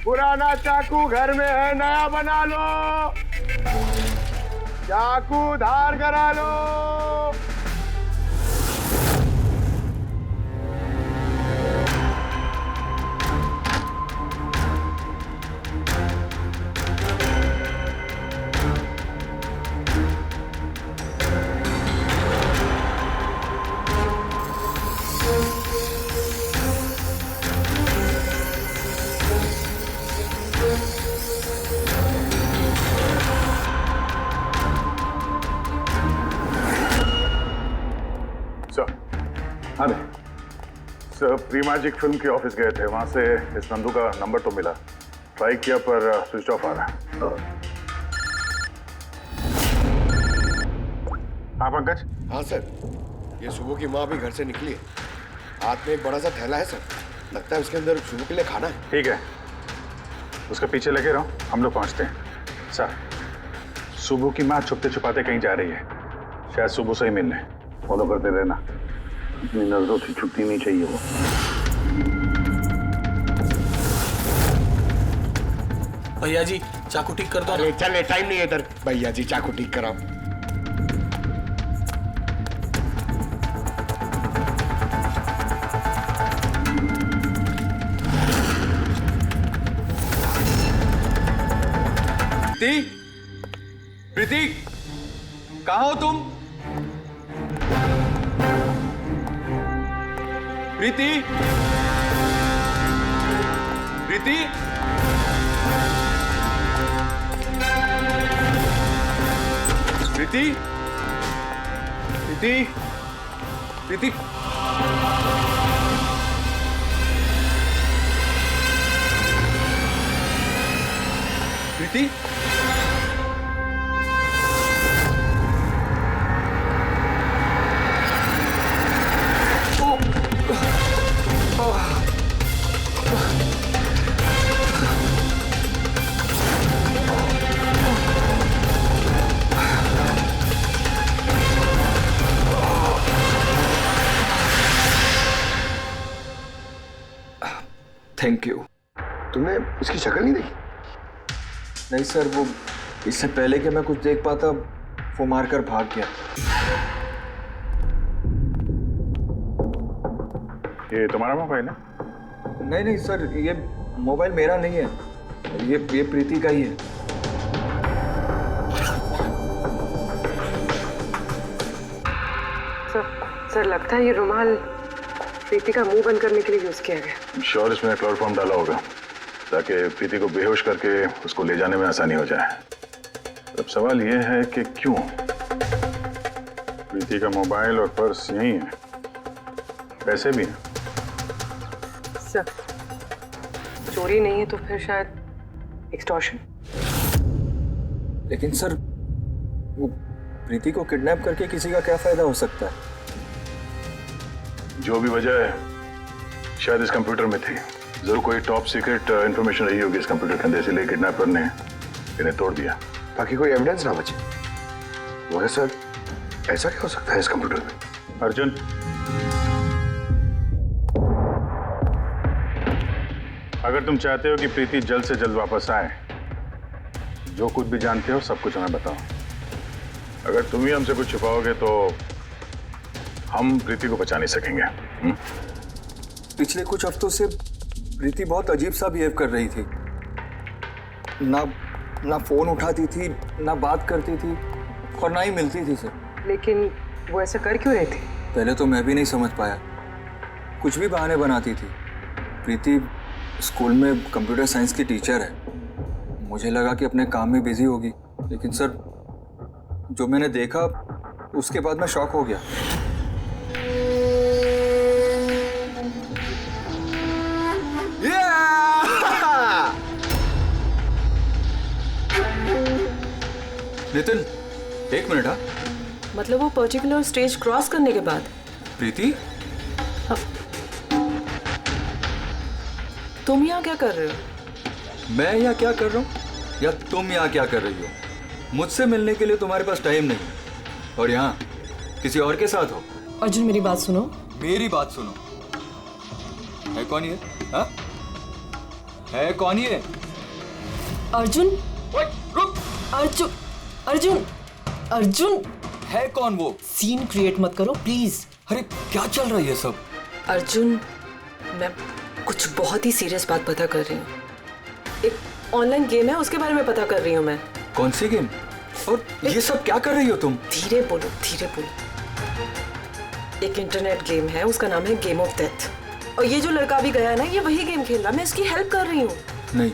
पुराना चाकू घर में है, नया बना लो। चाकू धार करा लो। हाँ सर, प्री मैजिक फिल्म के ऑफिस गए थे, वहां से इस नंदू का नंबर तो मिला, ट्राई किया पर स्विच ऑफ आ रहा है। हाँ पंकज। हाँ सर, ये सुबह की माँ भी घर से निकली है, हाथ में एक बड़ा सा थैला है सर, लगता है उसके अंदर सुबह के लिए खाना है। ठीक है, उसके पीछे लगे रहो, हम लोग पहुंचते हैं। सर, सुबह की माँ छुपते छुपाते कहीं जा रही है, शायद सुबह से ही मिलने। फॉलो करते रहना, अपनी नजरों से छुट्टी नहीं चाहिए वो। भैया जी चाकू ठीक कर दो। अरे चल, टाइम नहीं है इधर। भैया जी चाकू ठीक कराओ। प्रीति, प्रीति, कहाँ हो तुम? प्रीति, प्रीति, प्रीति, प्रीति, प्रीति, प्रीति, थैंक यू। तुमने उसकी शक्ल नहीं देखी? नहीं सर, वो इससे पहले कि मैं कुछ देख पाता वो मारकर भाग गया। ये तुम्हारा मोबाइल है? नहीं नहीं सर, ये मोबाइल मेरा नहीं है, ये प्रीति का ही है। सर लगता है ये रुमाल प्रीति का मुंह बंद करने के लिए यूज किया गया। श्योर इसमें क्लोरोफॉर्म डाला होगा ताकि प्रीति को बेहोश करके उसको ले जाने में आसानी हो जाए। अब सवाल यह है कि क्यों? प्रीति का मोबाइल और पर्स यही है, पैसे भी हैं। सर चोरी नहीं है तो फिर शायद एक्सटॉर्शन। लेकिन सर वो प्रीति को किडनैप करके किसी का क्या फायदा हो सकता है? जो भी वजह है शायद इस कंप्यूटर में थी। जरूर कोई टॉप सीक्रेट इंफॉर्मेशन रही होगी इस कंप्यूटर के अंदर, इसलिए किडनैपर ने इन्हें तोड़ दिया ताकि कोई एविडेंस ना बचे। वो है सर, ऐसा क्या हो सकता है इस कंप्यूटर में? अर्जुन, अगर तुम चाहते हो कि प्रीति जल्द से जल्द वापस आए, जो कुछ भी जानते हो सब कुछ हमें बताओ। अगर तुम ही हमसे कुछ छुपाओगे तो हम प्रीति को बचा नहीं सकेंगे। पिछले कुछ हफ्तों से प्रीति बहुत अजीब सा बिहेव कर रही थी। ना फोन उठाती थी, ना बात करती थी और ना ही मिलती थी सर। लेकिन वो ऐसा कर क्यों रही थी? पहले तो मैं भी नहीं समझ पाया, कुछ भी बहाने बनाती थी। प्रीति स्कूल में कंप्यूटर साइंस की टीचर है, मुझे लगा कि अपने काम में बिजी होगी, लेकिन सर जो मैंने देखा उसके बाद मैं शॉक हो गया। नितिन, एक मिनट। हाँ, मतलब वो पर्टिकुलर स्टेज क्रॉस करने के बाद? प्रीति, तुम यहाँ क्या कर रहे हो? मैं यहाँ क्या कर रहा हूँ या तुम यहाँ क्या कर रही हो? मुझसे मिलने के लिए तुम्हारे पास टाइम नहीं और यहाँ किसी और के साथ हो। अर्जुन मेरी बात सुनो। मेरी बात सुनो। है कौन ये? हाँ? है कौन ये? अर्जुन, रुक। अर्जुन, अर्जुन, अर्जुन, है कौन वो? सीन क्रिएट मत करो प्लीज। अरे क्या चल रहा है ये सब? अर्जुन, मैं कुछ बहुत ही सीरियस बात पता कर रही हूँ। एक ऑनलाइन गेम है, उसके बारे में पता कर रही हूँ मैं। कौन सी गेम? और ये सब क्या कर रही हो तुम? धीरे बोलो, धीरे बोलो। एक इंटरनेट गेम है, उसका नाम है गेम ऑफ डेथ। और ये जो लड़का भी गया है ना, ये वही गेम खेल रहा है, मैं इसकी हेल्प कर रही हूँ। नहीं,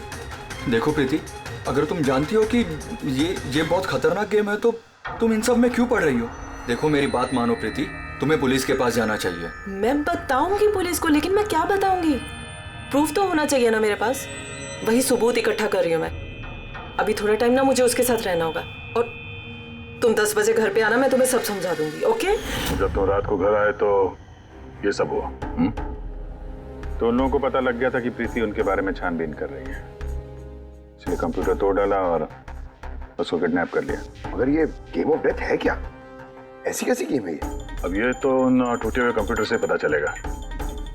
देखो प्रीति, अगर तुम जानती हो कि ये बहुत खतरनाक गेम है तो तुम इन सब में क्यों पड़ रही हो? देखो मेरी बात मानो प्रीति, तुम्हें पुलिस के पास जाना चाहिए। मैं बताऊंगी पुलिस को, लेकिन मैं क्या बताऊंगी? प्रूफ तो होना चाहिए ना मेरे पास। वही सबूत इकट्ठा कर रही हूँ मैं। अभी थोड़ा टाइम ना मुझे उसके साथ रहना होगा, और तुम 10 बजे घर पे आना, मैं तुम्हें सब समझा दूंगी, ओके? जब तुम रात को घर आए तो ये सब हुआ। तो उन लोगों को पता लग गया था कि प्रीति उनके बारे में छानबीन कर रही है, इसलिए कंप्यूटर तोड़ डाला और उसको किडनैप कर लिया। मगर ये गेम ऑफ डेथ है क्या? ऐसी कैसी गेम है ये? अब ये तो उन टूटे हुए कंप्यूटर से पता चलेगा।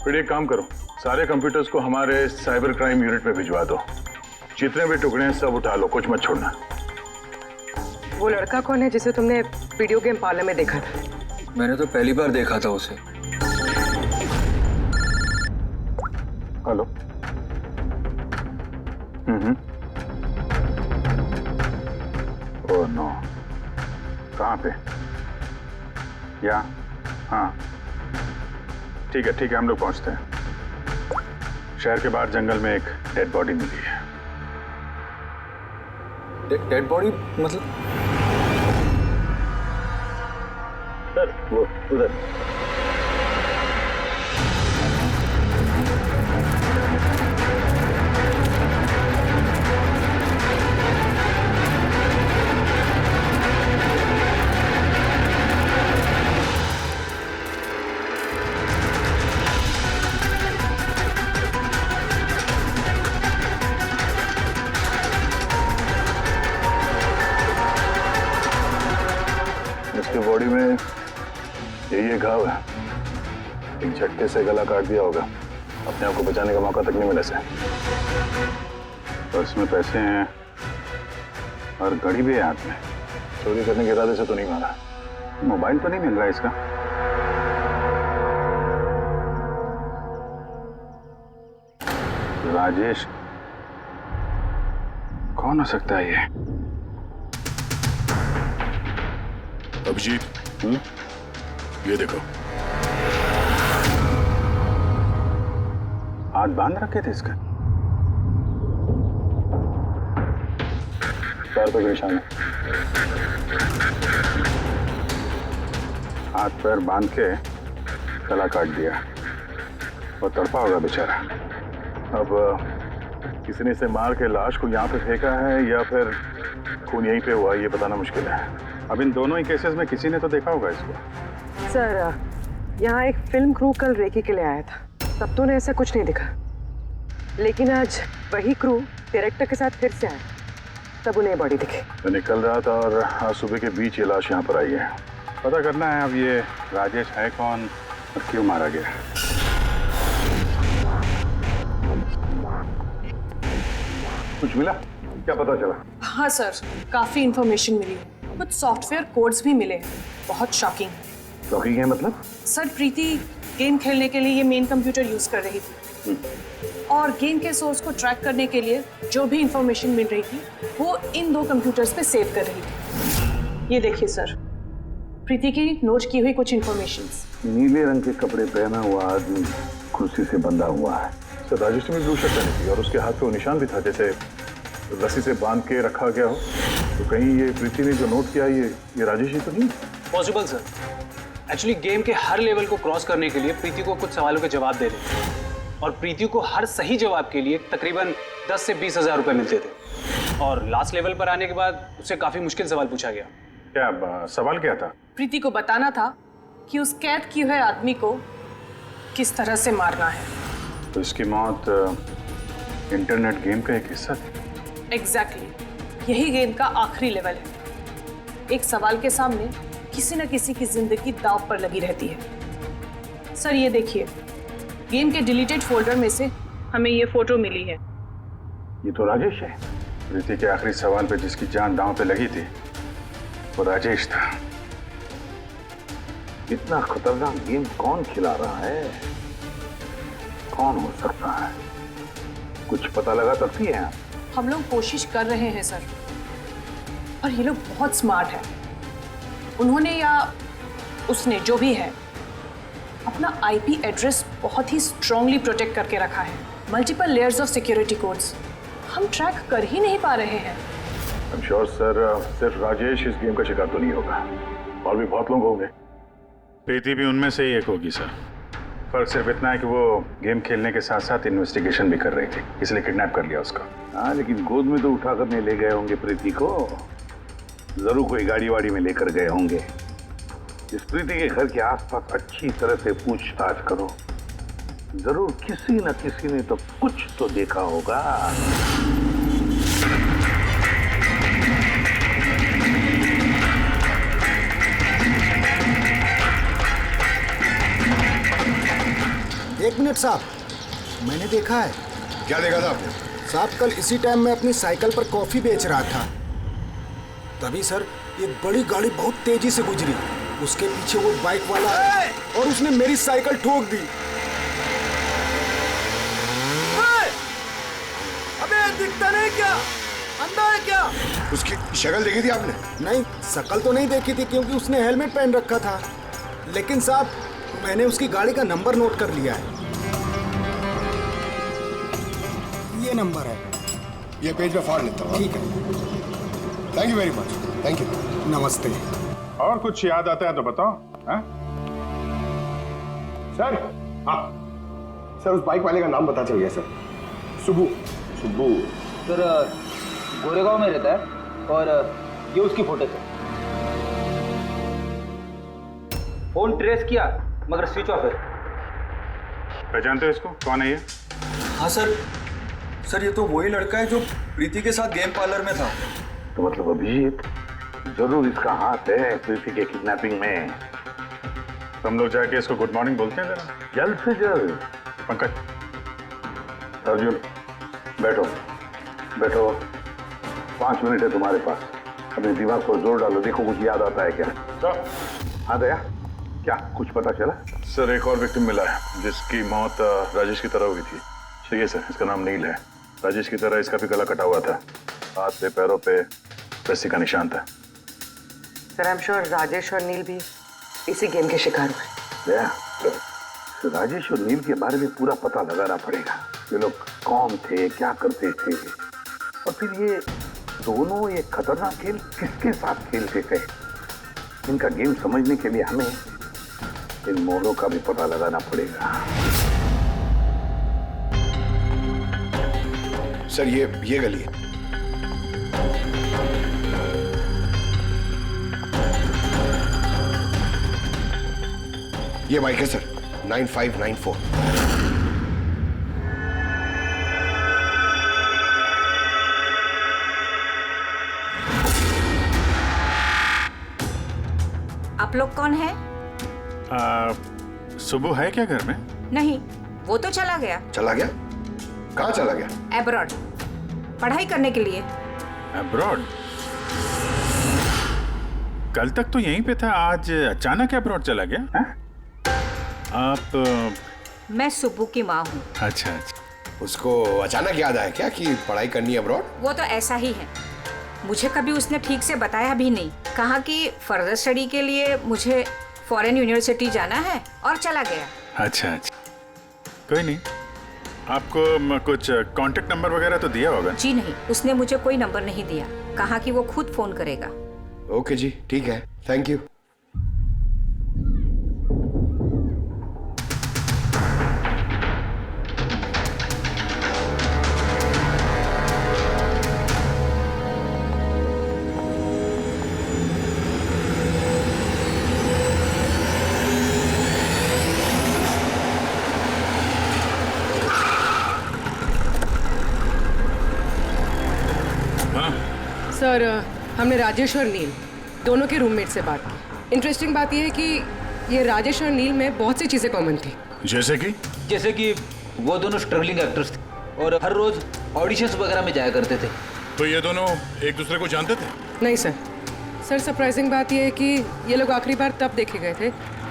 फिर एक काम करो, सारे कंप्यूटर्स को हमारे साइबर क्राइम यूनिट में भिजवा दो। जितने भी टुकड़े हैं सब उठा लो, कुछ मत छोड़ना। वो लड़का कौन है जिसे तुमने वीडियो गेम पार्लर में देखा था? मैंने तो पहली बार देखा था उसे। हेलो। ओह नो, कहाँ पे? या हाँ ठीक है हम लोग पहुंचते हैं। शहर के बाहर जंगल में एक डेड बॉडी मिली है। डेड बॉडी मतलब? सर वो उधर। इसके बॉडी में ये घाव है, एक झटके से गला काट दिया होगा। अपने आप को बचाने का मौका तक नहीं मिला इसे। पर्स में पैसे हैं और घड़ी भी है हाथ में। चोरी करने के इरादे से तो नहीं मारा। मोबाइल तो नहीं मिल रहा है इसका। राजेश कौन हो सकता है ये? अभिजीत, ये देखो। हाथ बांध रखे थे इसका। पैर पे निशान है। हाथ पैर बांध के गला काट दिया और तड़पा होगा बेचारा। अब किसी ने इसे मार के लाश को यहाँ पे फेंका है या फिर खून यहीं पे हुआ, ये बताना मुश्किल है। अब इन दोनों ही केसेस में किसी ने तो देखा होगा इसको। सर, यहाँ एक फिल्म क्रू कल रेकी के लिए आया था, तब तो उन्हें ऐसा कुछ नहीं दिखा। लेकिन आज वही क्रू डायरेक्टर के साथ फिर से आया, तब उन्हें बॉडी दिखी। मैं निकल रहा था और आज सुबह के बीच ये लाश यहाँ पर आई है। पता करना है अब ये राजेश है कौन और क्यों मारा गया। कुछ मिला? क्या पता चला? हाँ सर, काफी इंफॉर्मेशन मिली है। कुछ सॉफ्टवेयर कोड्स भी मिले हैं, बहुत शॉकिंग है। शॉकिंग है मतलब? सर, प्रीति गेम खेलने के लिए ये मेन कंप्यूटर यूज कर रही थी और गेम के सोर्स को ट्रैक करने के लिए जो भी इंफॉर्मेशन मिल रही थी वो इन 2 कंप्यूटर्स पे सेव कर रही थी। ये देखिए सर, प्रीति की नोट की हुई कुछ इंफॉर्मेशन। नीले रंग के कपड़े पहना हुआ आदमी कुर्सी से बंधा हुआ है। सर, राजेश ने भी ब्लू शर्ट पहनी थी और उसके हाथ पे वो निशान भी था जैसे रस्सी से बांध के रखा गया हो। तो कहीं ये प्रीति ने जो नोट किया ये राजेश ही तो नहीं? Possible sir. एक्चुअली गेम के हर लेवल को क्रॉस करने के लिए प्रीति को कुछ सवालों के जवाब दे रहे थे और प्रीति को हर सही जवाब के लिए तकरीबन 10 से 20 हज़ार रुपए मिलते थे। और लास्ट लेवल पर आने के बाद उससे काफी मुश्किल सवाल पूछा गया। क्या सवाल क्या था? प्रीति को बताना था कि उस कैद किए हुए आदमी को किस तरह से मारना है। तो इसकी मौत इंटरनेट गेम का एक हिस्सा थी। एग्जैक्टली, यही गेम का आखिरी लेवल है। एक सवाल के सामने किसी न किसी की जिंदगी दांव पर लगी रहती है। सर, ये देखिए, गेम के डिलीटेड फोल्डर में से हमें ये फोटो मिली है। ये तो राजेश है। प्रीति के आखिरी सवाल पे जिसकी जान दांव पे लगी थी वो राजेश था। इतना खतरनाक गेम कौन खिला रहा है? कौन हो सकता है? कुछ पता लगा सकती है आप? हम लोग कोशिश कर रहे हैं सर, और ये लोग बहुत स्मार्ट है। उन्होंने या उसने जो भी है अपना आईपी एड्रेस बहुत ही स्ट्रांगली प्रोटेक्ट करके रखा है। Multiple layers of security codes हम ट्रैक कर ही नहीं पा रहे हैं। I'm sure, सर सिर्फ राजेश इस गेम का शिकार तो नहीं होगा, और भी बहुत लोग होंगे। प्रीति भी उनमें से ही एक होगी सर। फर्क सिर्फ इतना है कि वो गेम खेलने के साथ साथ इन्वेस्टिगेशन भी कर रही थी, इसलिए किडनैप कर लिया उसका। हाँ, लेकिन गोद में तो उठा कर नहीं ले गए होंगे प्रीति को। जरूर कोई गाड़ी वाड़ी में लेकर गए होंगे। इस प्रीति के घर के आसपास अच्छी तरह से पूछताछ करो। जरूर किसी न किसी ने तो कुछ तो देखा होगा। एक मिनट साहब, मैंने देखा है। क्या देखा था आपने? साहब कल इसी टाइम मैं अपनी साइकिल पर कॉफी बेच रहा था, तभी सर एक बड़ी गाड़ी बहुत तेजी से गुजरी। उसके पीछे वो बाइक वाला है और उसने मेरी साइकिल ठोक दी। अबे दिखता नहीं क्या? अंधा है क्या? उसकी शक्ल देखी थी आपने? नहीं, शक्ल तो नहीं देखी थी क्योंकि उसने हेलमेट पहन रखा था, लेकिन साहब मैंने उसकी गाड़ी का नंबर नोट कर लिया है। ये नंबर है। ये पेज में फाड़ लेता हूँ। ठीक है, thank you very much. Thank you. नमस्ते। और कुछ याद आता है तो बताओ। हाँ? सर, हाँ सर, उस बाइक वाले का नाम पता चल गया सर। सुबू। सुबू सर गोरेगांव में रहता है, और ये उसकी फोटो है। फोन ट्रेस किया मगर स्विच ऑफ है। पहचानते हो इसको? कौन है ये? हाँ सर, ये तो वही लड़का है जो प्रीति के साथ गेम पार्लर में था। तो मतलब अभिजीत, जरूर इसका हाथ है प्रीति के किडनैपिंग में। हम लोग जाके इसको गुड मॉर्निंग बोलते हैं जरा, जल्द से जल्द। पंकज। अर्जुन बैठो बैठो, 5 मिनट है तुम्हारे पास। अपने दिमाग पर जोर डालो, देखो कुछ याद आता है क्या। सर। हाँ दया, क्या कुछ पता चला? सर एक और विक्टिम मिला है जिसकी मौत राजेश की तरह हुई थी। ठीक है सर, इसका नाम नील है। राजेश की तरह इसका भी गला कटा हुआ था, हाथ पे पैरों पे रस्सी का निशान था। Sir I am sure Rajesh और नील भी इसी गेम के शिकार हुए। दया, राजेश और नील के बारे में पूरा पता लगाना पड़ेगा। ये लोग कौन थे, क्या करते थे, और फिर ये दोनों ये खतरनाक खेल किसके साथ खेलते थे। इनका गेम समझने के लिए हमें इन मोड़ों का भी पता लगाना पड़ेगा। सर ये गली है। ये बाइक है सर, 9594। आप लोग कौन है? सुबह है क्या घर में? नहीं, वो तो चला गया। चला गया? कहाँ चला गया? एब्रॉड, पढ़ाई करने के लिए। एब्रॉड? कल तक तो यहीं पे था, आज अचानक एब्रॉड चला गया? है? आप मैं सुब्बू की माँ हूँ। अच्छा। उसको अचानक याद आया क्या कि पढ़ाई करनी है अब्रॉड? वो तो ऐसा ही है, मुझे कभी उसने ठीक से बताया भी नहीं। कहा कि फर्दर स्टडी के लिए मुझे फॉरेन यूनिवर्सिटी जाना है और चला गया। अच्छा, कोई नहीं। आपको कुछ कांटेक्ट नंबर वगैरह तो दिया होगा? जी नहीं, उसने मुझे कोई नंबर नहीं दिया। कहा कि वो खुद फोन करेगा। ओके जी, ठीक है, थैंक यू। सर हमने राजेश और नील दोनों के रूममेट से बात की। इंटरेस्टिंग बात यह है कि ये राजेश और नील में बहुत सी चीज़ें कॉमन थी। जैसे कि वो दोनों स्ट्रगलिंग एक्टर्स थे और हर रोज ऑडिशंस वगैरह में जाया करते थे। तो ये दोनों एक दूसरे को जानते थे? नहीं सर। सर सरप्राइजिंग बात यह है कि ये लोग आखिरी बार तब देखे गए थे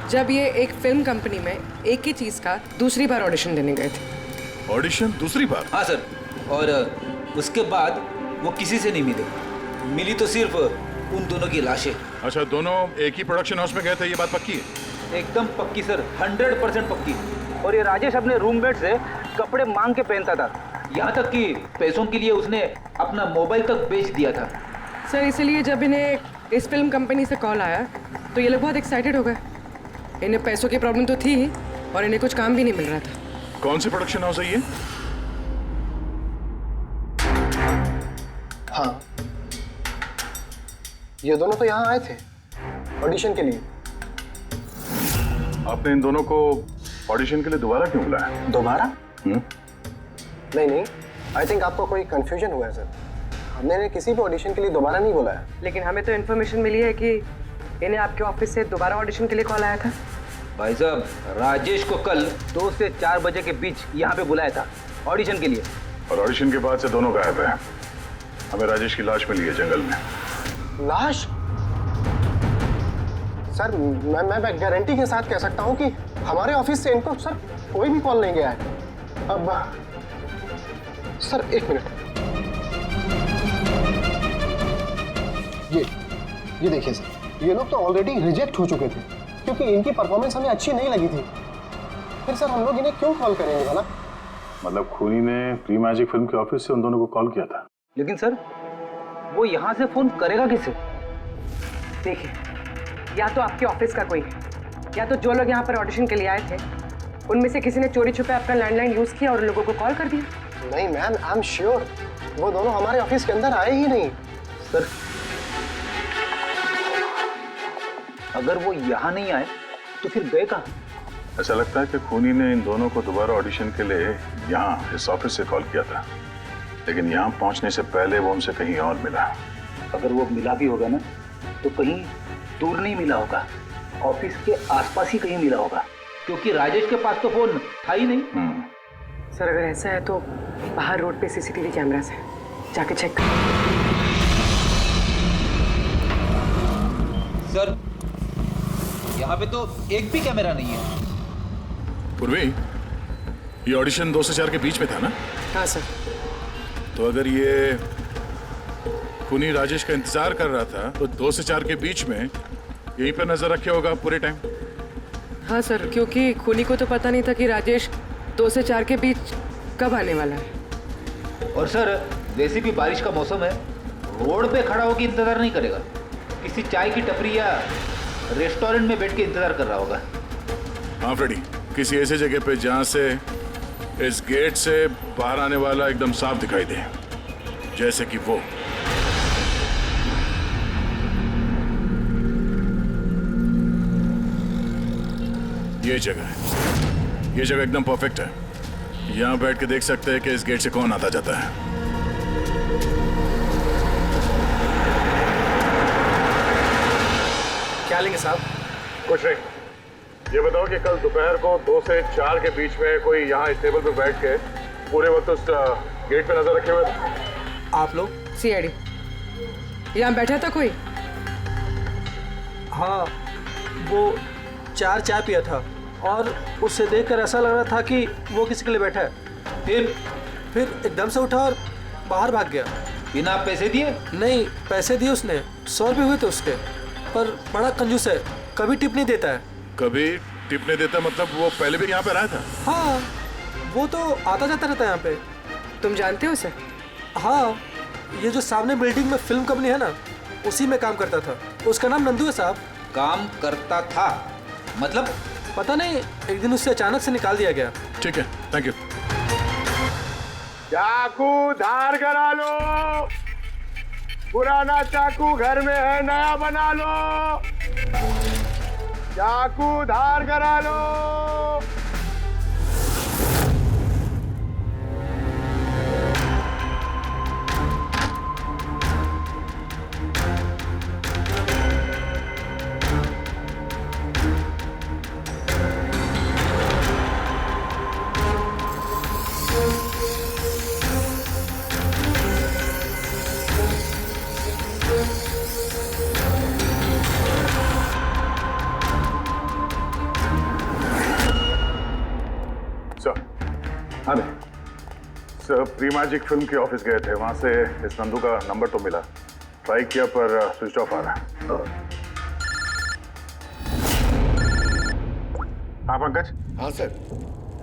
जब ये एक फिल्म कंपनी में एक ही चीज़ का दूसरी बार ऑडिशन देने गए थे। ऑडिशन दूसरी बार? हाँ सर, और उसके बाद वो किसी से नहीं मिले। मिली तो सिर्फ उन दोनों की लाशें। अच्छा, दोनों एक ही प्रोडक्शन हाउस में गए थे, ये बात पक्की है? एकदम पक्की सर, 100% पक्की। और ये राजेश अपने रूममेट से कपड़े मांग के पहनता था, यहाँ तक कि पैसों के लिए उसने अपना मोबाइल तक बेच दिया था। सर इसलिए जब इन्हें इस फिल्म कंपनी से कॉल आया तो ये लोग बहुत एक्साइटेड हो गए। इन्हें पैसों की प्रॉब्लम तो थी ही और इन्हें कुछ काम भी नहीं मिल रहा था। कौन सी प्रोडक्शन हाउस है ये? हाँ, ये दोनों तो यहाँ आए थे ऑडिशन के लिए। आपने इन दोनों को ऑडिशन के लिए दोबारा क्यों बुलाया? दोबारा? नहीं, आई थिंक आपको कोई कंफ्यूजन हुआ है सर। हमने इन्हें किसी भी ऑडिशन के लिए दोबारा नहीं बुलाया। लेकिन हमें तो इन्फॉर्मेशन मिली है कि इन्हें आपके ऑफिस से दोबारा ऑडिशन के लिए कॉल आया था। भाई साहब, राजेश को कल 2 से 4 बजे के बीच यहाँ पे बुलाया था ऑडिशन के लिए। और ऑडिशन के बाद से दोनों गायब हैं। हमें राजेश की लाश मिली है जंगल में। लाश? सर मैं गारंटी के साथ कह सकता हूँ कि हमारे ऑफिस से इनको सर कोई भी कॉल नहीं गया है। अब सर एक मिनट, ये देखिए सर, ये लोग तो ऑलरेडी रिजेक्ट हो चुके थे क्योंकि इनकी परफॉर्मेंस हमें अच्छी नहीं लगी थी। फिर सर हम लोग इन्हें क्यों कॉल करेंगे भला? मतलब खूनी ने प्री मैजिक फिल्म के ऑफिस से उन दोनों को कॉल किया था। लेकिन सर वो यहाँ से फोन करेगा किसे? देखिए, या तो आपके ऑफिस का कोई है, या तो जो लोग यहाँ पर ऑडिशन के लिए आए थे उनमें से किसी ने चोरी छुपे अपना लैंडलाइन यूज किया और लोगों को कॉल कर दिया। नहीं मैम, आई एम श्योर वो दोनों हमारे ऑफिस के अंदर आए ही नहीं। सर अगर वो यहाँ नहीं आए तो फिर गए कहाँ? ऐसा लगता है कि खूनी ने इन दोनों को दोबारा ऑडिशन के लिए यहाँ इस ऑफिस से कॉल किया था, लेकिन यहाँ पहुँचने से पहले वो उनसे कहीं और मिला। अगर वो मिला भी होगा ना तो कहीं दूर नहीं मिला होगा, ऑफिस के आसपास ही कहीं मिला होगा, क्योंकि राजेश के पास तो फोन था ही नहीं। सर अगर ऐसा है तो बाहर रोड पे सीसीटीवी कैमरास है, जाके चेक करो। सर यहाँ पे तो एक भी कैमरा नहीं है। पूर्वी, ये ऑडिशन 2 से 4 के बीच में था ना? हाँ सर। तो अगर ये खूनी राजेश का इंतजार कर रहा था तो 2 से 4 के बीच में यहीं पर नजर रखे होगा पूरे टाइम। हाँ सर, क्योंकि खूनी को तो पता नहीं था कि राजेश 2 से 4 के बीच कब आने वाला है। और सर वैसे भी बारिश का मौसम है, रोड पे खड़ा होकर इंतजार नहीं करेगा, किसी चाय की टपरी या रेस्टोरेंट में बैठ के इंतजार कर रहा होगा। हाँ फ्रेडी, किसी ऐसे जगह पे जहाँ से इस गेट से बाहर आने वाला एकदम साफ दिखाई दे, जैसे कि वो। ये जगह है, ये जगह एकदम परफेक्ट है। यहाँ बैठ के देख सकते हैं कि इस गेट से कौन आता जाता है। क्या लेंगे साहब? कुछ नहीं, ये बताओ कि कल दोपहर को 2 से 4 के बीच में कोई यहाँ इस टेबल पे बैठ के पूरे वक्त उस गेट पे नजर रखे हुए थे? आप लोग? सीआईडी यहाँ बैठा था कोई? हाँ, वो 4 चाय पिया था और उससे देखकर ऐसा लग रहा था कि वो किसी के लिए बैठा है। फिर एकदम से उठा और बाहर भाग गया। बिना पैसे दिए? नहीं, पैसे दिए उसने, 100 रुपये हुए थे उसके, पर बड़ा कंजूस है, कभी टिप नहीं देता है। कभी टिप नहीं देता मतलब वो पहले भी यहाँ पे रहा था? हाँ, वो तो आता जाता रहता है यहाँ पे। तुम जानते हो उसे? हाँ, ये जो सामने बिल्डिंग में फिल्म कंपनी है ना, उसी में काम करता था। उसका नाम नंदू है साहब। काम करता था मतलब? पता नहीं, एक दिन उससे अचानक से निकाल दिया गया। ठीक है, थैंक यू। चाकू धार करा लो, पुराना चाकू घर में है, नया बना लो। चाकू धार करा लो। प्री मैजिक फिल्म के ऑफिस गए थे, वहां से इस नंदू का नंबर तो मिला, ट्राई किया पर स्विच ऑफ आ रहा है। हाँ पंकज। हाँ सर,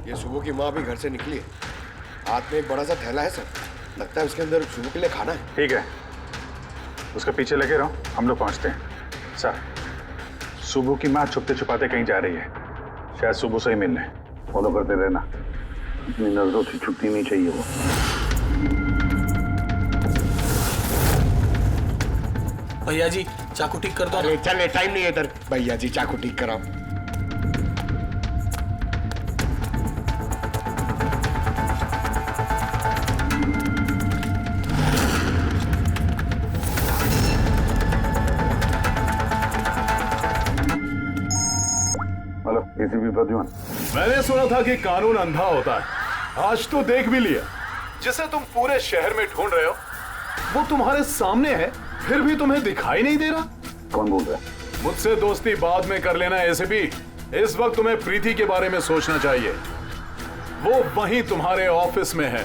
ये सुबह की माँ अभी घर से निकली है, हाथ में एक बड़ा सा थैला है सर, लगता है उसके अंदर सुबह के लिए खाना है। ठीक है, उसके पीछे लगे रहो, हम लोग पहुंचते हैं। सर, सुबह की माँ छुपते छुपाते कहीं जा रही है, शायद सुबह से ही मिलने। फॉलो करते रहना, अपनी नजरों से छुट्टी नहीं चाहिए वो। भैया जी चाकू ठीक कर दो। अरे चल, टाइम नहीं है इधर। भैया जी चाकू ठीक कराओ। Hello, ACP Pradyuman. मैंने सुना था कि कानून अंधा होता है, आज तो देख भी लिया। जिसे तुम पूरे शहर में ढूंढ रहे हो वो तुम्हारे सामने है, फिर भी तुम्हें दिखाई नहीं दे रहा। कौन बोल रहा है? मुझसे दोस्ती बाद में कर लेना एसीपी, इस वक्त तुम्हें प्रीति के बारे में सोचना चाहिए। वो वहीं तुम्हारे ऑफिस में है।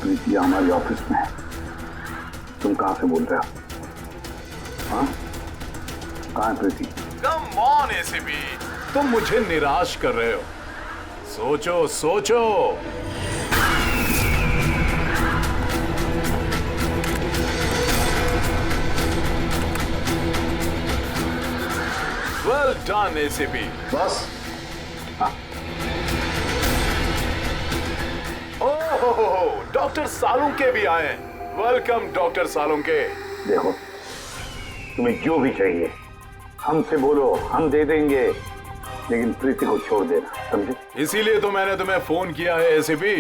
प्रीति हमारे ऑफिस में है? तुम कहां से बोल रहे हो? हाँ, कहां है प्रीति? कम ऑन एसीपी, तुम मुझे निराश कर रहे हो। सोचो सोचो। Well done ACP. बस। ओहो, डॉक्टर सालुंके भी आए। Welcome doctor Salunke. देखो, तुम्हें जो भी चाहिए हमसे बोलो, हम दे देंगे, लेकिन प्रीति को छोड़ देना, समझे? इसीलिए तो मैंने तुम्हें फोन किया है एसीपी।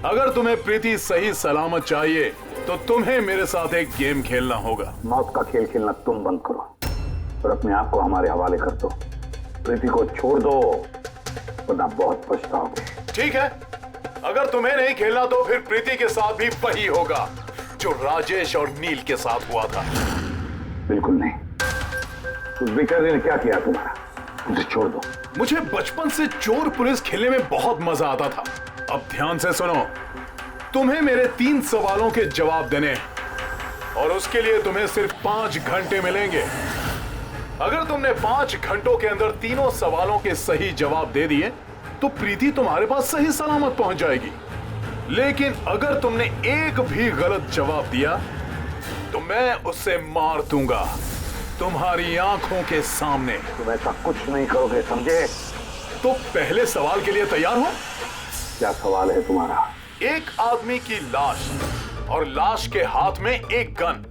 अगर तुम्हें प्रीति सही सलामत चाहिए तो तुम्हें मेरे साथ एक गेम खेलना होगा। मौत का खेल खेलना तुम बंद करो और अपने आप को हमारे हवाले कर दो। प्रीति को छोड़ दो, वरना बहुत पछताओगे। ठीक है, अगर तुम्हें नहीं खेलना तो फिर प्रीति के साथ भी वही होगा जो राजेश और नील के साथ हुआ था। बिल्कुल नहीं। उस बेचारे ने क्या किया तुम्हारा? उसे छोड़ दो। मुझे बचपन से चोर पुलिस खेलने में बहुत मजा आता था। अब ध्यान से सुनो, तुम्हें मेरे 3 सवालों के जवाब देने और उसके लिए तुम्हें सिर्फ 5 घंटे मिलेंगे। अगर तुमने 5 घंटों के अंदर तीनों सवालों के सही जवाब दे दिए तो प्रीति तुम्हारे पास सही सलामत पहुंच जाएगी। लेकिन अगर तुमने एक भी गलत जवाब दिया तो मैं उससे मार दूंगा तुम्हारी आंखों के सामने। तुम ऐसा कुछ नहीं करोगे, समझे? तो पहले सवाल के लिए तैयार हो? क्या सवाल है तुम्हारा? एक आदमी की लाश और लाश के हाथ में एक गन।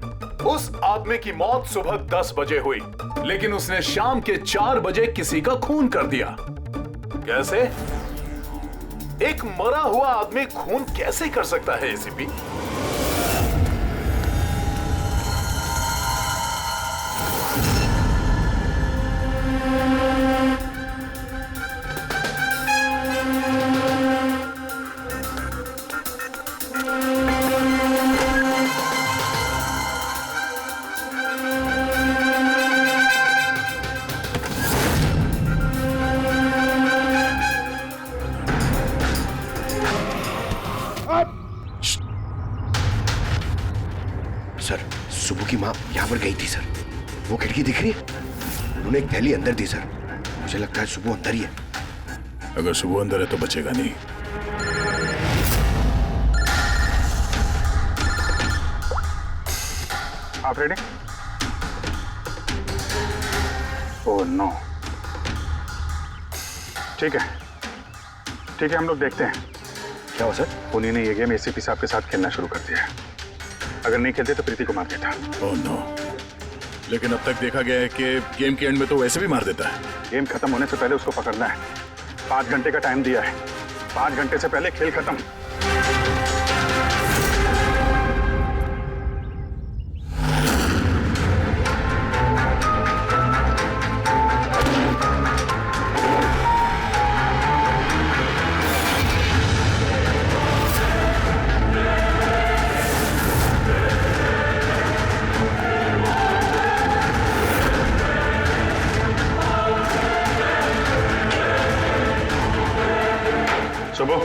उस आदमी की मौत सुबह 10 बजे हुई, लेकिन उसने शाम के 4 बजे किसी का खून कर दिया। कैसे? एक मरा हुआ आदमी खून कैसे कर सकता है एसीपी? सर, सुबह की माँ यहाँ पर गई थी सर। वो खिड़की दिख रही है? उन्होंने एक थैली अंदर दी सर। मुझे लगता है सुबह अंदर ही है। अगर सुबह अंदर है तो बचेगा नहीं। आप रेडी? Oh no. ठीक है, ठीक है, हम लोग देखते हैं। क्या हो सर? उन्हीं ने ये गेम एसीपी साहब के साथ खेलना शुरू कर दिया है। अगर नहीं खेलते तो प्रीति को मार देता। Oh no. लेकिन अब तक देखा गया है कि गेम के एंड में तो वैसे भी मार देता है। गेम खत्म होने से पहले उसको पकड़ना है। 5 घंटे का टाइम दिया है। 5 घंटे से पहले खेल खत्म। सुबह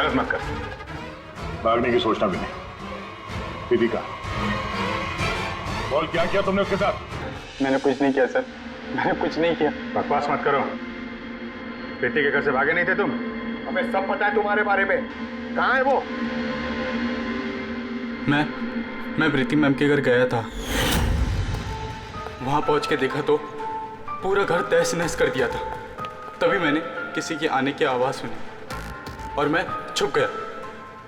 मेहनत मत कर। भागने की सोचना भी नहीं। प्रीति का बोल, क्या किया तुमने उसके साथ? मैंने कुछ नहीं किया सर, मैंने कुछ नहीं किया। बकवास मत करो। प्रीति के घर से भागे नहीं थे तुम? हमें सब पता है तुम्हारे बारे में। कहाँ है वो? मैं प्रीति मैम के घर गया था। वहां पहुंच के देखा तो पूरा घर तहस नहस कर दिया था। तभी मैंने किसी के आने की आवाज सुनी और मैं छुप गया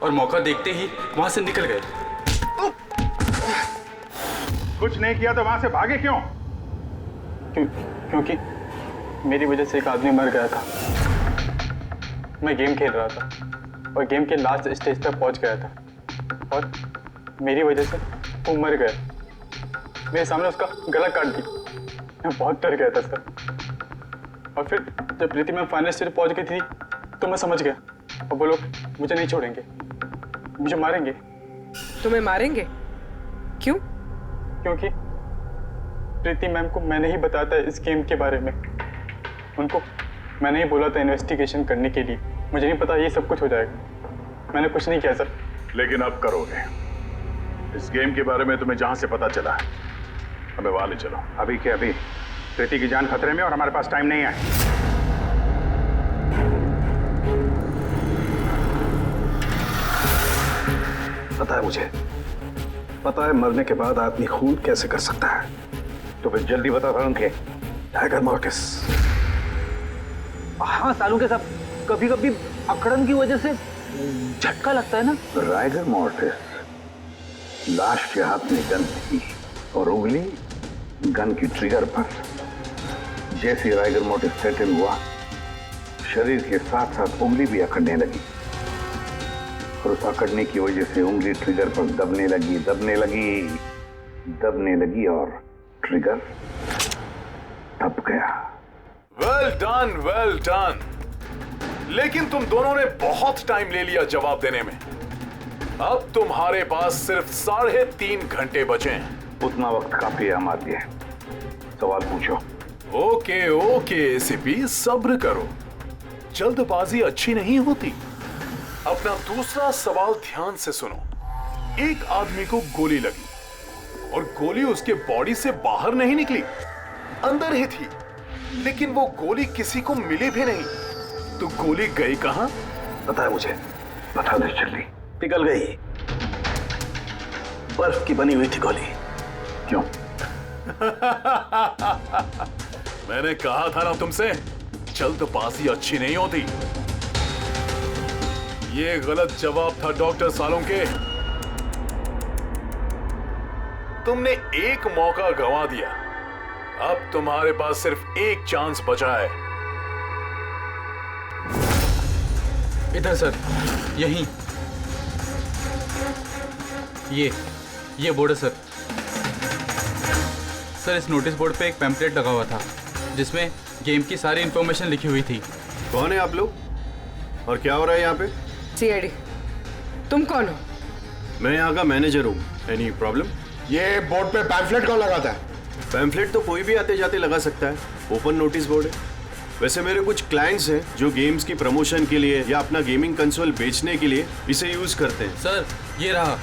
और मौका देखते ही वहां से निकल गया। कुछ नहीं किया तो वहां से भागे क्यों? क्योंकि मेरी वजह से एक आदमी मर गया था। मैं गेम खेल रहा था और गेम के लास्ट स्टेज तक पहुंच गया था और मेरी वजह से वो मर गया। मेरे सामने उसका गला काट दी। मैं बहुत डर गया था सर। और फिर जब प्रीति मैम फाइनल स्टेज पहुंच गई थी तो मैं समझ गया और वो लोग मुझे नहीं छोड़ेंगे, मुझे मारेंगे। तुम्हें मारेंगे? क्यों? क्योंकि प्रीति मैम को मैंने ही बताया था इस गेम के बारे में। उनको मैंने ही बोला था इन्वेस्टिगेशन करने के लिए। मुझे नहीं पता ये सब कुछ हो जाएगा। मैंने कुछ नहीं किया सर। लेकिन अब करोगे। इस गेम के बारे में तुम्हें जहां से पता चला है हमें वहां ले चलो। अभी के अभी प्रीति की जान खतरे में और हमारे पास टाइम नहीं है। पता है मुझे, पता है मरने के बाद आदमी खून कैसे कर सकता है। तो फिर जल्दी बता था उनके टाइगर मॉर्टिस। हाँ सालों के साथ कभी कभी अकड़न की वजह से झटका लगता है ना। राइगर मॉर्टिस लाश के हाथ में गन थी और उंगली गन की ट्रिगर पर। जैसे राइगर मॉर्टिस सेटल हुआ शरीर के साथ साथ उंगली भी अकड़ने लगी और उस अकड़ने की वजह से उंगली ट्रिगर पर दबने लगी और ट्रिगर दब गया। Well done. लेकिन तुम दोनों ने बहुत टाइम ले लिया जवाब देने में। अब तुम्हारे पास सिर्फ 3.5 घंटे बचे हैं। उतना वक्त काफी है हमारे लिए। सवाल पूछो। ओके एसीपी, सब्र करो। जल्दबाजी अच्छी नहीं होती। अपना दूसरा सवाल ध्यान से सुनो। एक आदमी को गोली लगी और गोली उसके बॉडी से बाहर नहीं निकली, अंदर ही थी। लेकिन वो गोली किसी को मिली भी नहीं। तो गोली गई कहां? पता है मुझे, बता दे जल्दी। पिघल गई। बर्फ की बनी हुई थी गोली। क्यों? मैंने कहा था ना तुमसे, जल्दबाजी अच्छी नहीं होती। ये गलत जवाब था डॉक्टर सालोंके। तुमने एक मौका गंवा दिया। अब तुम्हारे पास सिर्फ एक चांस बचा है। इधर सर, यहीं। ये बोर्ड है सर, इस नोटिस बोर्ड पे एक पैम्पलेट लगा हुआ था जिसमें गेम की सारी इंफॉर्मेशन लिखी हुई थी। कौन है आप लोग और क्या हो रहा है यहाँ पे? सीआईडी। तुम कौन हो? मैं यहाँ का मैनेजर हूँ। Any problem? ये बोर्ड पे पैम्फलेट कौन लगाता है? पैम्फलेट तो कोई भी आते जाते लगा सकता है। ओपन नोटिस बोर्ड है। वैसे मेरे कुछ क्लाइंट्स हैं जो गेम्स की प्रमोशन के लिए या अपना गेमिंग कंसोल बेचने के लिए इसे यूज करते हैं। सर ये रहा।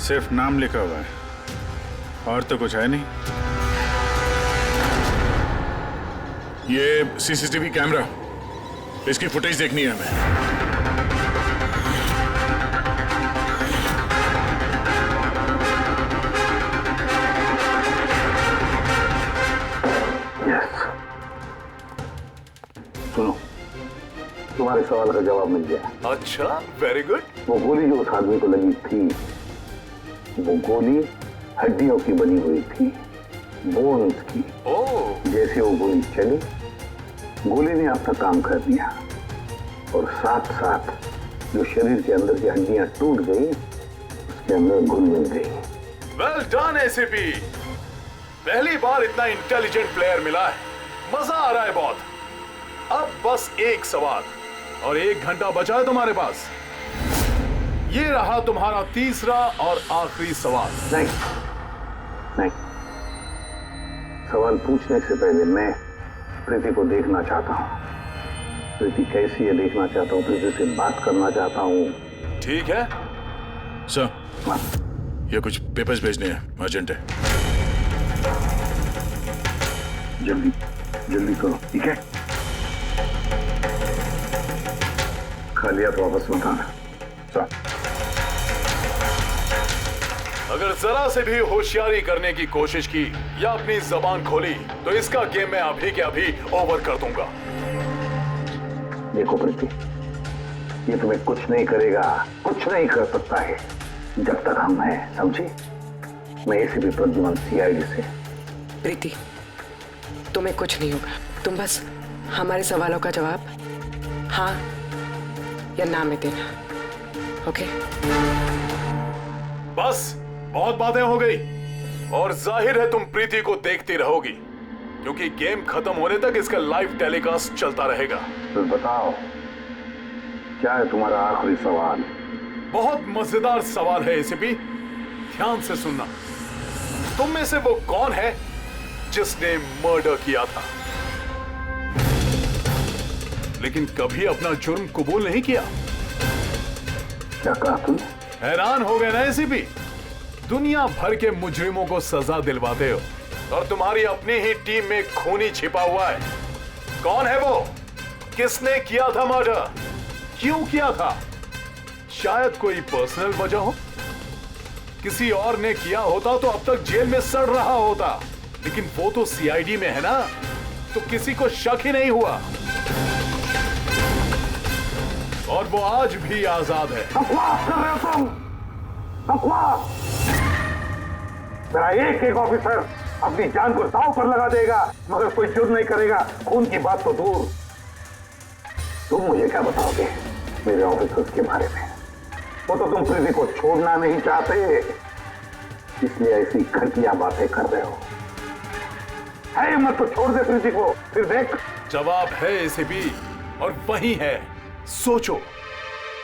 सिर्फ नाम लिखा हुआ है और तो कुछ है नहीं। ये सीसीटीवी कैमरा, इसकी फुटेज देखनी है हमें। सुनो, तुम्हारे सवाल का जवाब मिल गया। अच्छा, वेरी गुड। वो गोली जो उस आदमी को लगी थी, वो गोली हड्डियों की बनी हुई थी, बोन्स की। जैसे वो गोली चली, गोली ने अपना काम कर दिया और साथ साथ जो शरीर के अंदर की हड्डियां टूट गई, उसके अंदर घुल मिल गई। वेल डन एसीपी, पहली बार इतना इंटेलिजेंट प्लेयर मिला है। मजा आ रहा है बहुत। अब बस एक सवाल और 1 घंटा बचा है तुम्हारे पास। ये रहा तुम्हारा तीसरा और आखिरी सवाल। नहीं, सवाल पूछने से पहले मैं प्रीति को देखना चाहता हूँ। प्रीति कैसी है देखना चाहता हूँ, प्रीति से बात करना चाहता हूँ। ठीक है सर, ये कुछ पेपर्स भेजने हैं, अर्जेंट है। जल्दी जल्दी करो, ठीक है? खाली हाथ वापस मत आना। सर, अगर जरा से भी होशियारी करने की कोशिश की या अपनी जबान खोली तो इसका गेम मैं अभी के अभी ओवर कर दूंगा। देखो प्रीति, ये तुम्हें कुछ नहीं करेगा, कुछ नहीं कर सकता है जब तक हम हैं, समझी? मैं एसीपी प्रद्युमन सीआईडी से। प्रीति, तुम्हें कुछ नहीं होगा। तुम बस हमारे सवालों का जवाब हाँ या ना में देना, ओके? बस बहुत बातें हो गई और जाहिर है तुम प्रीति को देखती रहोगी क्योंकि गेम खत्म होने तक इसका लाइव टेलीकास्ट चलता रहेगा। तो बताओ, क्या है तुम्हारा आखिरी सवाल? बहुत मजेदार सवाल है एसीपी, ध्यान से सुनना। तुम में से वो कौन है जिसने मर्डर किया था लेकिन कभी अपना जुर्म कबूल नहीं किया? क्या कहा तुम? हैरान हो गए ना एसीपी? दुनिया भर के मुजरिमों को सजा दिलवाते हो और तुम्हारी अपनी ही टीम में खूनी छिपा हुआ है। कौन है वो? किसने किया था मर्डर? क्यों किया था? शायद कोई पर्सनल वजह हो। किसी और ने किया होता तो अब तक जेल में सड़ रहा होता, लेकिन वो तो सीआईडी में है ना, तो किसी को शक ही नहीं हुआ और वो आज भी आजाद है। बकवास कर रहे हो तुम, बकवास! मेरा एक एक ऑफिसर अपनी जान को दांव पर लगा देगा मगर कोई जुर्म नहीं करेगा। खून की बात तो दूर, तुम मुझे क्या बताओगे मेरे ऑफिसर्स के बारे में? वो तो तुम प्रीति को छोड़ना नहीं चाहते, इसलिए ऐसी घटिया बातें कर रहे हो। है मत तो छोड़ दे प्रीति को, फिर देख। जवाब है एसीपी और वही है। सोचो,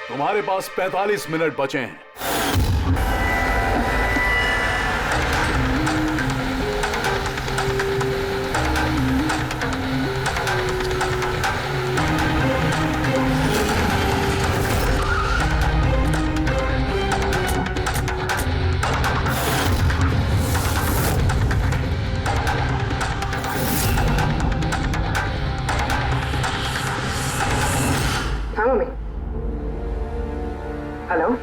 तुम्हारे पास 45 मिनट बचे हैं। हेलो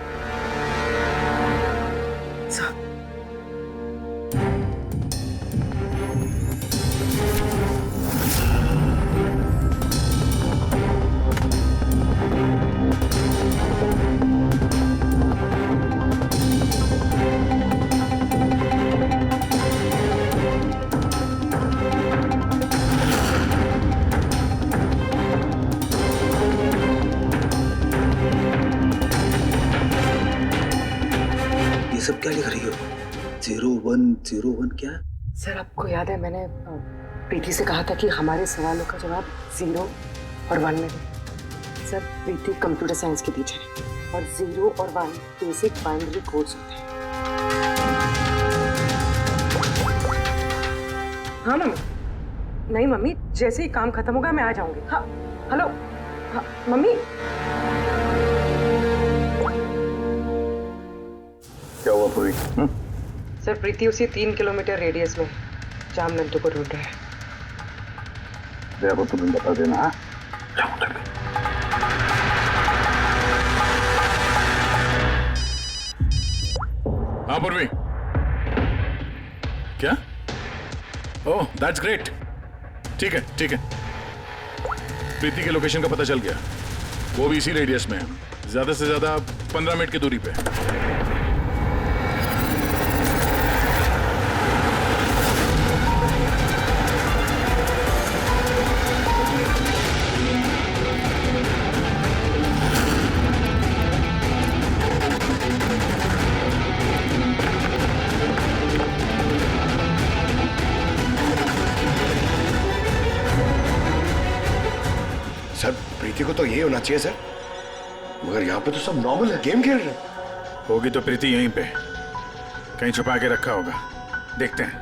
सब क्या लिख रही हो? 0101 क्या? सर, आपको याद है मैंने प्रीति से कहा था कि हमारे सवालों का जवाब 0 और 1 में दे। सर, प्रीति कंप्यूटर साइंस की टीचर है और 0 और 1 बेसिक बाइनरी कोड्स होते हैं। हाँ मम्मी। नहीं मम्मी, जैसे ही काम खत्म होगा मैं आ जाऊंगी। हाँ हेलो। हाँ मम्मी। क्या हुआ पूरी? सर, प्रीति उसी 3 किलोमीटर रेडियस में जाम नंदू को ढूंढ रहा है। देखो तुम्हें बता देना। हाँ पूर्वी, क्या? Oh that's great. ठीक है ठीक है, प्रीति के लोकेशन का पता चल गया। वो भी इसी रेडियस में है, ज्यादा से ज्यादा 15 मिनट की दूरी पे। सर, प्रीति को तो यही होना चाहिए सर, मगर यहाँ पे तो सब नॉर्मल है, गेम खेल रहे। होगी तो प्रीति यहीं पे कहीं छुपा के रखा होगा, देखते हैं।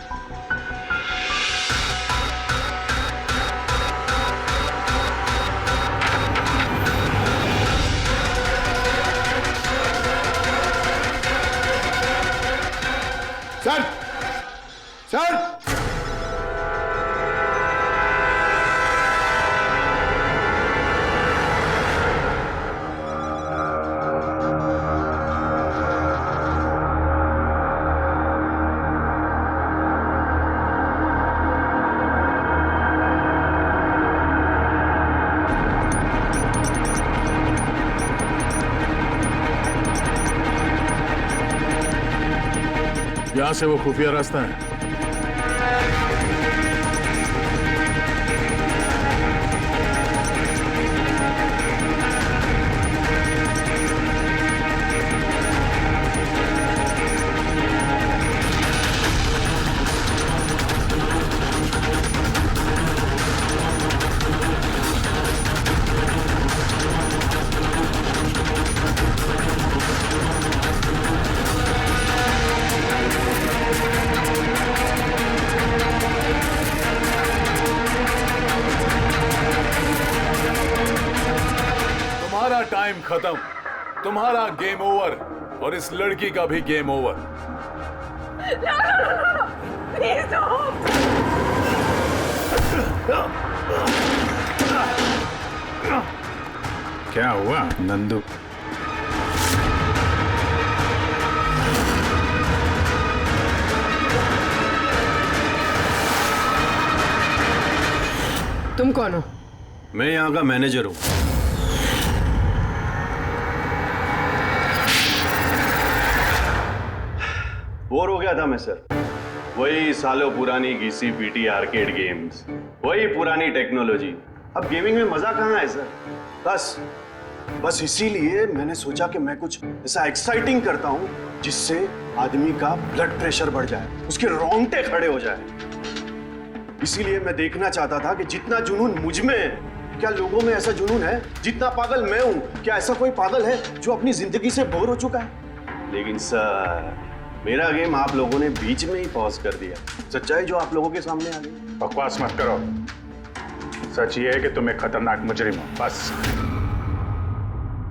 सर सर यहाँ से वो खुफिया रास्ता है। तुम्हारा टाइम खत्म, तुम्हारा गेम ओवर और इस लड़की का भी गेम ओवर। प्लीज क्या हुआ नंदू? तुम कौन हो? मैं यहाँ का मैनेजर हूँ। बोर हो गया था मैं सर। वही सालों पुरानी घिसी पीटी आर्केड गेम्स, वही पुरानी टेक्नोलॉजी। अब गेमिंग में मजा कहाँ है सर? बस इसीलिए मैंने सोचा कि मैं कुछ ऐसा एक्साइटिंग करता हूँ जिससे आदमी का ब्लड प्रेशर बढ़ जाए, उसके रोंगटे खड़े हो जाए। इसीलिए मैं देखना चाहता था कि जितना जुनून मुझ में है, क्या लोगों में ऐसा जुनून है? जितना पागल मैं हूं, क्या ऐसा कोई पागल है जो अपनी जिंदगी से बोर हो चुका है? लेकिन सर, मेरा गेम आप लोगों ने बीच में ही पॉज कर दिया। सच्चाई जो आप लोगों के सामने आ गई। बकवास मत करो। सच ये है कि तुम एक खतरनाक मुजरिम हो, बस।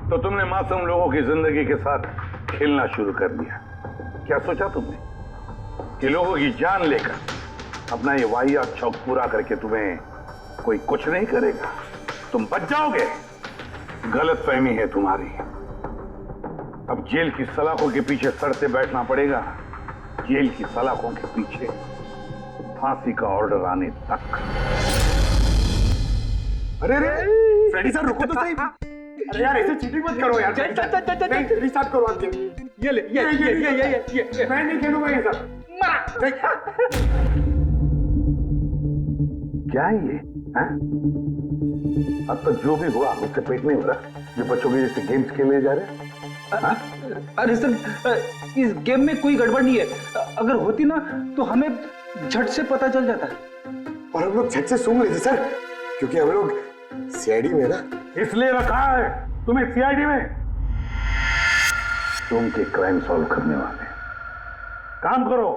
तो तुमने मासूम लोगों की जिंदगी के साथ खेलना शुरू कर दिया। क्या सोचा तुमने कि लोगों की जान लेकर अपना ये वाहियात शौक पूरा करके तुम्हें कोई कुछ नहीं करेगा? तुम बच जाओगे। गलत फहमी है तुम्हारी। अब जेल की सलाखों के पीछे सड़ते बैठना पड़ेगा, जेल की सलाखों के पीछे फांसी का ऑर्डर आने तक। अरे अरे फ्रेडी सर रुको तो सही। अरे यार ऐसे चीटिंग मत करो यार। रिस्टार्ट करो आप गेम। ये ले ये मैं नहीं खेलूंगा ये सब। क्या है ये? अब तो जो भी हुआ उसके पेट में हो रहा। ये बच्चों के जैसे गेम्स खेले जा रहे हैं। अरे सर, इस गेम में कोई गड़बड़ नहीं है। अगर होती ना तो हमें झट से पता चल जाता। और हम लोग झट से सूंघ लेते सर, क्योंकि हम लोग सीआईडी में ना। इसलिए रखा है तुम्हें सीआईडी में, तुम के क्राइम सॉल्व करने वाले। काम करो।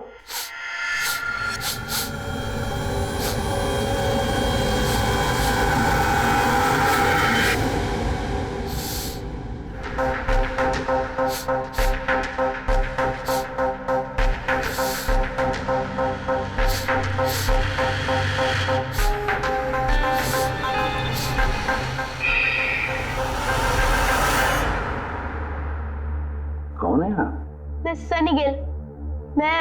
कौन है आप? मैं सनी गिल। मैं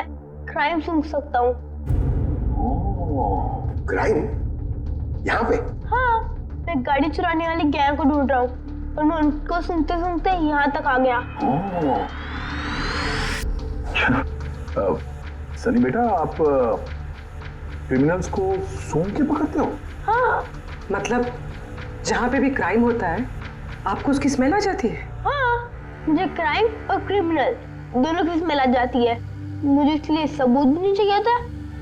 क्राइम सूंघ सकता हूँ। क्राइम? यहाँ पे? हाँ, मैं गाड़ी चुराने वाली गैंग को ढूंढ रहा हूँ और मैं उनको सुनते सुनते यहाँ तक आ गया। सनी बेटा, आप क्रिमिनल्स को सूंघ के पकड़ते हो? हाँ। मतलब जहाँ पे भी क्राइम होता है आपको उसकी स्मेल आ जाती है? हाँ, मुझे क्राइम और क्रिमिनल दोनों की स्मेल आ जाती है। मुझे इसलिए सबूत भी नहीं चाहिए था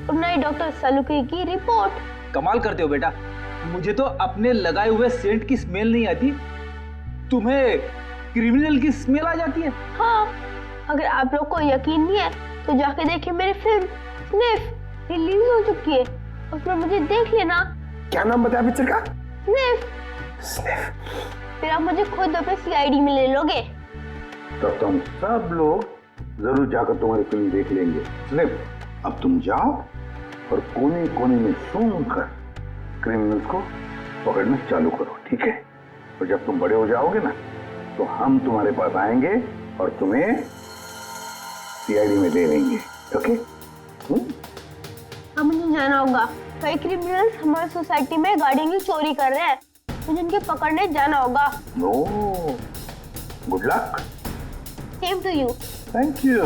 और ना ही डॉक्टर सालुके की रिपोर्ट। कमाल करते हो बेटा, मुझे तो अपने लगाए हुए सेंट की स्मेल नहीं आती, तुम्हें क्रिमिनल की स्मेल आ जाती है। हाँ, अगर आप लोग को यकीन नहीं है तो जाके देखिए, मेरी फिल्म स्निफ रिलीज हो चुकी है, उसमें मुझे देख लेना। क्या नाम बताया पिक्चर का? स्निफ। फिर आप मुझे खुद अपने सीआईडी में ले लोगे। तो तुम सब लोग जरूर जाकर तुम्हारी फिल्म देख लेंगे। स्लिप अब तुम जाओ और कोने कोने में सूंघ कर क्रिमिनल्स को पकड़ना चालू करो, ठीक है? और जब तुम बड़े हो जाओगे ना तो हम तुम्हारे पास आएंगे और तुम्हें सीआईडी में दे देंगे, ओके? अब मुझे जाना होगा। कई क्रिमिनल्स हमारी सोसाइटी में गाड़ी की चोरी कर रहे हैं, मुझे इनके पकड़ने जाना होगा। No, good luck. Same to you. Thank you.